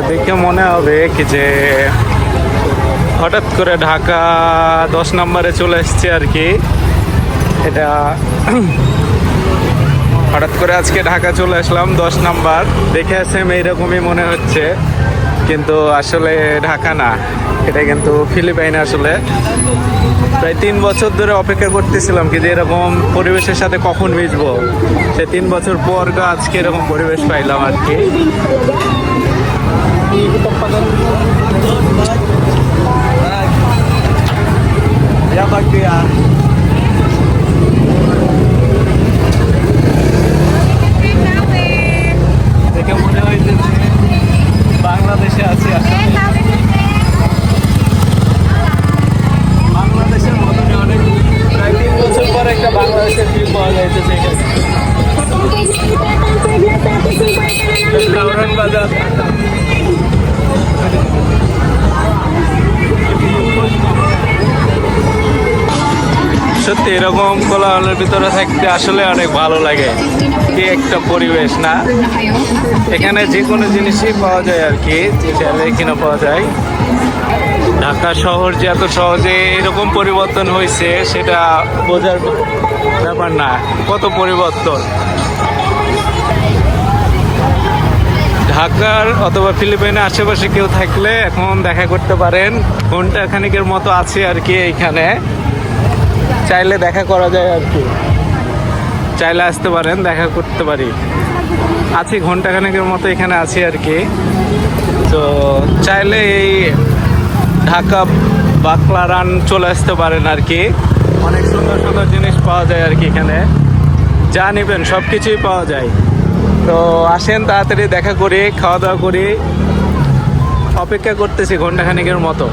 দেখে মনে হবে কি যে হঠাৎ করে ঢাকা 10 নম্বরে চলে এসছে আর কি। এটা হঠাৎ করে আজকে ঢাকা চলে আসলাম 10 নাম্বার, দেখে সেম এইরকমই মনে হচ্ছে, কিন্তু আসলে ঢাকা না, এটা কিন্তু ফিলিপাইন। আসলে প্রায় 3 বছর ধরে অপেক্ষা করতেছিলাম কি যে এরকম পরিবেশের সাথে কখন মিশবো। সে 3 বছর পর আজকে এরকম পরিবেশ পাইলাম আর কি। দেখে মনে হয়েছে বাংলাদেশে আছি আসলে। বাংলাদেশের মতনই অনেক, প্রায় 3 বছর পর একটা বাংলাদেশের ফিল পাওয়া যাইতেছে এখানে। কারণ বাজার সত্যি এরকম কোলাহলের ভিতরে থাকতে আসলে অনেক ভালো লাগে। কি একটা পরিবেশ না, এখানে যে কোনো জিনিসই পাওয়া যায় আর কি, চাইলে এখানে পাওয়া যায়। ঢাকা শহর যে এত সহজে এরকম পরিবর্তন হয়েছে সেটা বোঝার ব্যাপার না, কত পরিবর্তন। ঢাকার অথবা ফিলিপাইনের আশেপাশে কেউ থাকলে এখন দেখা করতে পারেন, ঘন্টা খানিকের মতো আছে আর কি এইখানে, চাইলে দেখা করা যায় আর কি, চাইলে আসতে পারেন, দেখা করতে পারি। আছি ঘন্টাখানেকের মতো এখানে আছি আর কি। তো চাইলে এই ঢাকা বাকলারান চলে আসতে পারেন আর কি, অনেক সুন্দর সুন্দর জিনিস পাওয়া যায় আর কি এখানে, যা নেবেন সব কিছুই পাওয়া যায়। তো আসেন তাড়াতাড়ি দেখা করি, খাওয়া দাওয়া করি, অপেক্ষা করতেছি ঘন্টাখানেকের মতো।